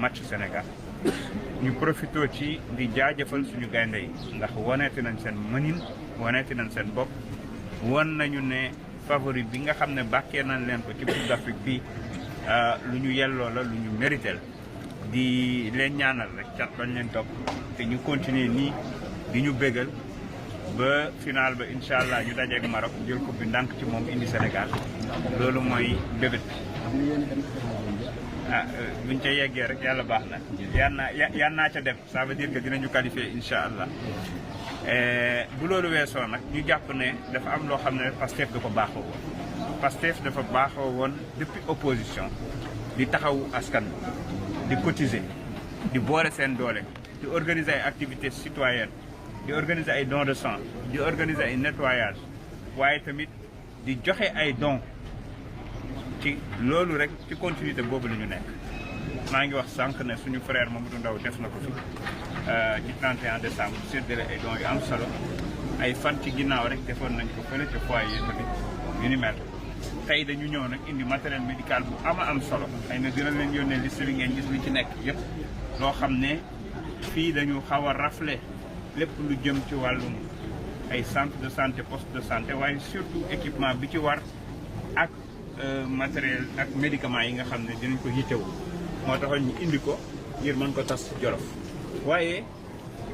match Sénégal ñu profité ci di jaajëfal suñu gaynde yi ndax woneeti nañ seen mënin woneeti nañ seen bopp won nañu ne favori bi nga xam ne bàkkee nañ leen ko ci Coupe d'Afrique bi lu ñu yelloo la lu ñu mérité la di leen ñaanal rek cat bañ leen topp te ñu continuer nii di ñu bégal ba final ba incha allah ñu dajeeg Maroc jël coupe bi ndànk ci moom indi Sénégal loolu mooy bébét buñ ca yeggee rek yàlla baax na yan naa ca dem ça veut dire que dinañu qualifier incha allah bu loolu weesoo nag ñu jàpp ne dafa am loo xam ne Pastef dafa baaxoo woon Pastef dafa baaxoo woon depuis opposition di taxawu askan di cotiser di boole seen doole di organiser ay activités citoyennes di organiser ay dons de sang di organiser ay nettoyage waaye tamit di joxe ay dons ci loolu rek ci continuité boobu la ñu nekk maa ngi wax sànq ne suñu frère Mamadou Ndaw def na ko fi ci 31 décembre séddale ay dons yu am solo ay fan ci ginnaaw rek defoon nañ ko fële ca foyer tamit yu ni mel tey dañu ñëw nag indi matériel médical bu am solo xëy na dina leen yónnee liste bi ngeen gis li ci nekk yëpp loo xam ne fii dañu xaw a raflé lépp lu jëm ci wàllum ay centre de santé poste de santé waaye surtout équipement bi ci war ak matériel ak médicaments yi nga xam ne dinañ ko yittewu moo taxoon ñu indi ko ngir mën ko tas ci Jolof waaye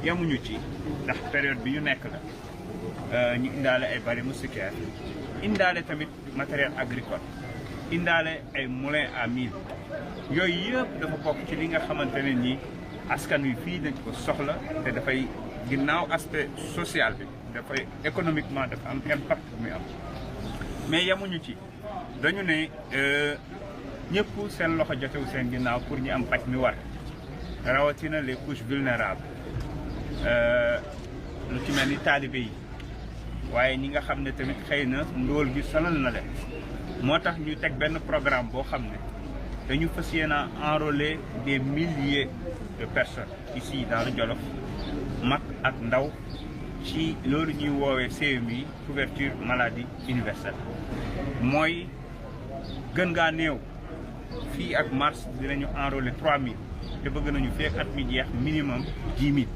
yamuñu ci ndax période bi ñu nekk la ñu indaale ay bari moustiquaires indaale tamit matériel agricole indaale ay moulins à mil yooyu yëpp dafa bokk ci li nga xamante ne nii askan wi fii dañ ko soxla te dafay ginnaaw aspect social bi dafay économiquement dafa am impact bu muy am mais yamuñu ci dañu ne ñëpp seen loxo jotewu seen ginnaaw pour ñu am paj mi war rawatina les couches vulnérables lu ci mel ni taalibe yi waaye ñi nga xam ne tamit xëy na ndóol gi sonal na leen moo tax ñu teg benn programme boo xam ne dañu fas yéene a enrôler des milliers de personnes ici dans le Jolof mag ak ndaw ci loolu ñuy woowee CMU couverture maladie universelle mooy gën ngaa néew fii ak mars dinañu enrôler 3000 te bëgg nañu fekk at mi jeex minimum 10 000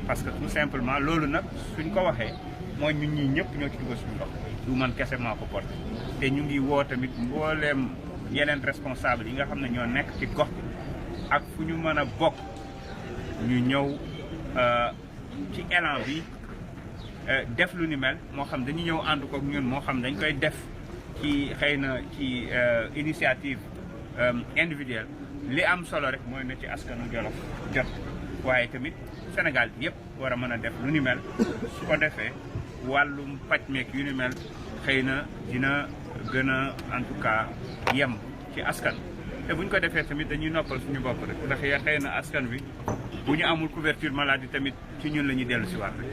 parce que tout simplement loolu nag suñ ko waxee mooy ñun ñii ñëpp ñoo ci dugal suñu ndox du man kese maa ko porté te ñu ngi woo tamit mbooleem yeneen responsable yi nga xam ne ñoo nekk ci gox bi ak fu ñu mën a bokk ñu ñëw ci élan bi def lu ni mel moo xam dañu ñëw ànd ko ak ñun moo xam dañ koy def ci xëy na ci initiative individuelle li am solo rek mooy na ci askanu Jolof jot waaye tamit Sénégal bi yëpp war a mën a def lu ni mel su ko defee wàllum paj meek yu ni mel xëy na dina gën a en tout cas yem ci askan te bu ñu ko defee tamit dañuy noppal suñu bopp rek ndax ya xëy na askan wi bu ñu amul couverture maladie tamit ci ñun la ñuy dellu si waat rek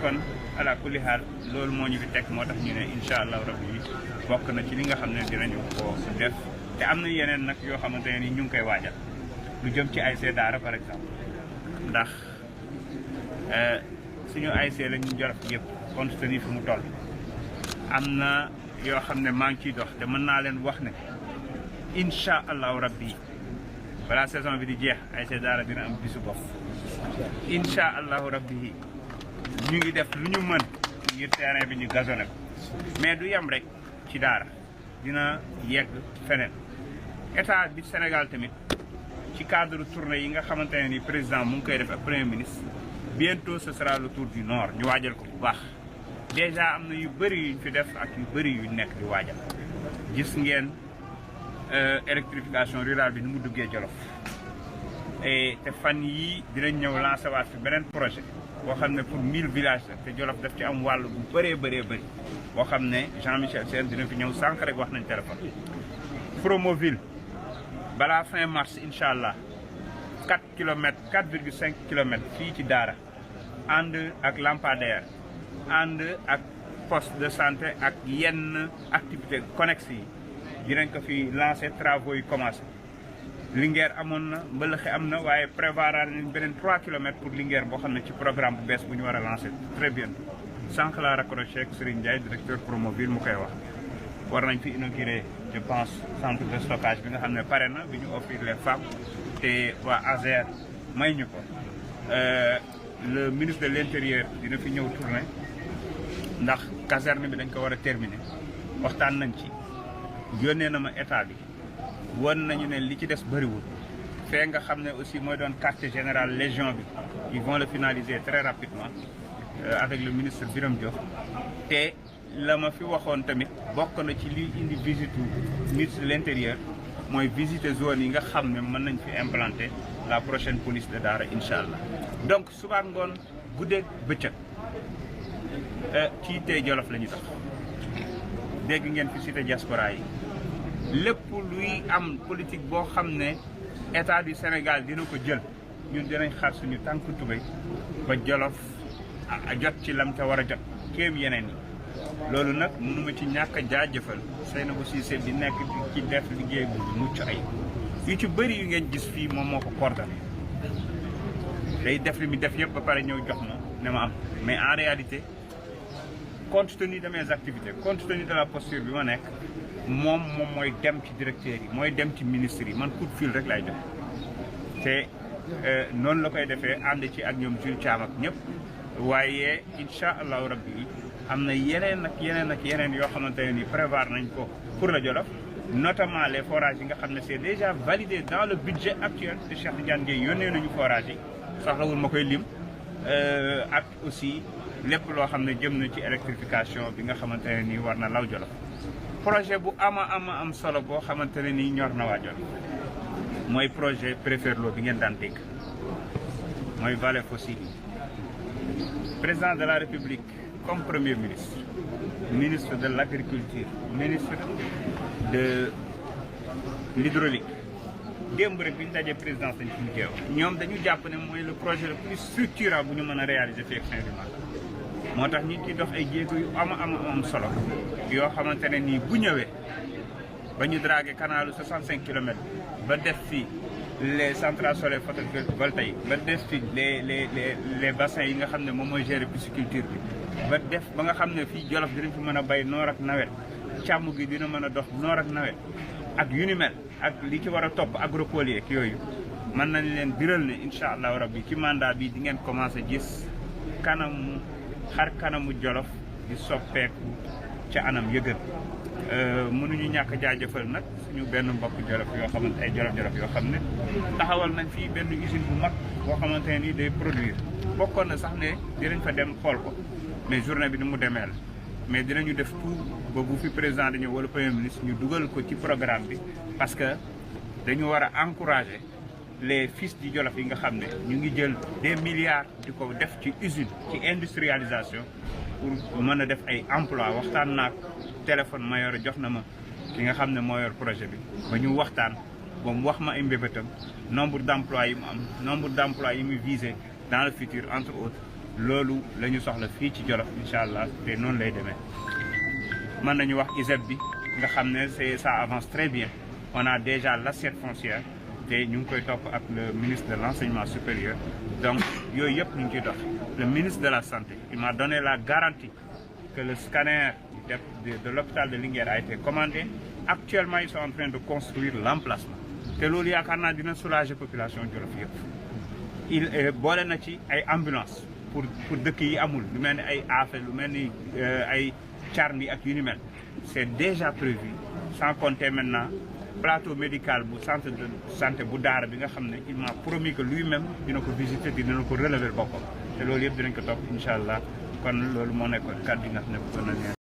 kon ala kulli xaal loolu moo ñu fi teg moo tax ñu ne incha allah rabbi yi bokk na ci li nga xam ne dinañu ko def te am na yeneen nag yoo xamante ne ni ñu ngi koy waajal lu jëm ci ASC Daara par exemple ndax suñu ASC la ñu Jolof yëpp compte tenu fi mu toll am na yoo xam ne maa ngi ciy dox te mën naa leen wax ne incha allahu rabbi balaa saison bi di jeex ASC Daara dina am bisu bopp incha allahu rabbi ñu ngi def lu ñu mën ngir terrain bi ñu gazonné ko mais du yem rek ci Daara dina yegg feneen état bi Sénégal tamit ci cadre tournée yi nga xamante ne ni président mu ngi koy def ak premier ministre bientôt ce sera le tour du nord ñu waajal ko bu baax déjà am na yu bëri yuñ fi def ak yu bëri yu nekk di waajal gis ngeen électrification rurale bi ni mu duggee Jolof te fan yii dinañ ñëw lancer waat fi beneen projet boo xam ne pour 1000 villages la te Jolof daf ci am wàll bu bëree bëri boo xam ne Jean-Michel Sène dina fi ñëw sànq rek wax nañ téléphone Promoville balaa fin mars incha allah 4 kilomètres 4,5 kilomètres fii ci Daara ànd ak lampadaire ànd ak poste de santé ak yenn activité connexes yi dinañ ko fi lancé travaux yi commencé Linguère amoon na Mbëlëxe am na waaye prévoir nañ beneen 3 kilomètres pour Linguère boo xam ne ci programme bu bees bu ñu war a lancé très bien sànq la raccroché ak Serigne Ndiaye directeur Promoville mu koy wax war nañ fi inauguré je pense centre de stockage bi nga xam ne pare na bi ñu offrir les femmes te waa ASER may ñu ko le ministre de l'intérieur dina fi ñëw tournée ndax caserne bi dañ ko war a terminer waxtaan nañ ci yónnee na ma état bi won nañu ne li ci des bëriwul fee nga xam ne aussi mooy doon quartier général légion bi ils vont le finaliser très rapidement avec le ministre Birame Diop te la ma fi waxoon tamit bokk na ci li indi visite ministre de l'intérieur mooy visiter zone yi nga xam ne mën nañ fi implanter la prochaine police de Daara incha allah donc suba ngoon guddeeg bëccëg ci tey Jolof la ñu tax dégg ngeen fi cité diaspora yi lépp luy am politique boo xam ne état du Sénégal dina ko jël ñun dinañ xar suñu tànku tubéy ba Jolof jot ci lam te war a jot kéem yeneen yi loolu nag mënuma ci ñàkk a jaajëfal Seynabou Cissé bi nekk ci def liggéey bu mucc ay yu ci bëri yu ngeen gis fii moom moo ko coordonné day def li mu def yëpp ba pare ñëw jox ma ne ma am mais en réalité compte tenu de mes activités compte tenu de la posture bi ma nekk moom mooy dem ci directeurs yi mooy dem ci ministres yi man coup de fil rek lay jox te noonu la koy defee ànd ci ak ñoom Jules Thiam ak ñëpp waaye incha allahu rabbi am na yeneen ak yeneen yoo xamante ne ni prévoir nañ ko pour la Jolof notamment les forages yi nga xam ne c'est déjà validé dans le budget actuel de Cheikh Tidiane Dièye yónnee nañu forage yi soxlawul ma koy lim ak aussi lépp loo xam ne jëm na ci électrification bi nga xamante ne nii war na law Jolof projet bu am solo boo xamante ne nii ñor na waa Jolof mooy projet Préferlo bi ngeen daan dégg mooy vallée fossile yi président de la République comme premier ministre ministre de l'agriculture ministre de l'hydraulique démb rek bi ñu dajee présidence dañ fi teew ñoom dañu jàpp ne mooy le projet le plus structurant bu ñu mën a réaliser fii ak fin du mandat moo tax ñu ci dox ay jéego yu am solo yoo xamante ne nii bu ñëwee ba ñu dragué canalu 65 kilomètres ba def fii les centrales solaires photovoltaïques ba def fii les bassins yi nga xam ne moom mooy gérer pisciculture bi ba def ba nga xam ne fii Jolof dinañ fi mën a bay noor ak nawet càmm gi dina mën a dox noor ak nawet ak yu ni mel ak li ci war a topp agropole ak yooyu mën nañ leen biral ne incha allahu rabbi ci mandat bi di ngeen commencé gis xar kanamu Jolof di soppeeku ca anam yëgën mënuñu ñàkk a jaajëfal nag suñu benn mbokk Jolof yoo xamante ay Jolof yoo xam ne taxawal nañ fii benn usine bu mag boo xamante ne nii day produire bokkoon na sax ne dinañ fa dem xool ko mais journée bi ni mu demee la mais dinañu def tout ba bu fi président dañu wala premier ministre ñu dugal ko ci programme bi parce que dañu war a encourager les fils du Jolof yi nga xam ne ñu ngi jël des milliards di ko def ci usine ci industrialisation pour mën a def ay emploi waxtaan naag téléphone ma yor jox na ma ki nga xam ne moo yor projet bi ba ñu waxtaan ba mu wax ma ay mbébétam nombre d'emplois yi mu am nombre d'emplois yi mu visé dans le futur entre autres loolu la ñu soxla fii ci Jolof incha allah te noonu lay demee mën nañu wax ISEP bi nga xam ne ça avance très bien on a déjà l'assiette foncière te ñu ngi koy topp ak le ministre de l'enseignement supérieur donc yooyu yëpp ñu ngi ciy dox le ministre de la santé il m'a donné la garantie que le scanner de l'hôpital de Linguère a été commandé actuellement ils sont en train de construire l'emplacement te loolu yaakaar naa dina soulager population Jolof yëpp il boole na ci ay ambulance pour dëkk yi amul lu mel ni ay Afe lu mel ni ay Thiarni ak yu ni mel c'est déjà prévu sans compter maintenant plateau médical bu centre de santé bu Daara bi nga xam ne il m'a promis que lui-même dina ko visiter dina ko relever boppam te loolu yëpp dinañ ko topp incha allah kon loolu moo nekkoon kàddu yi nga xam ne bëggoon na leen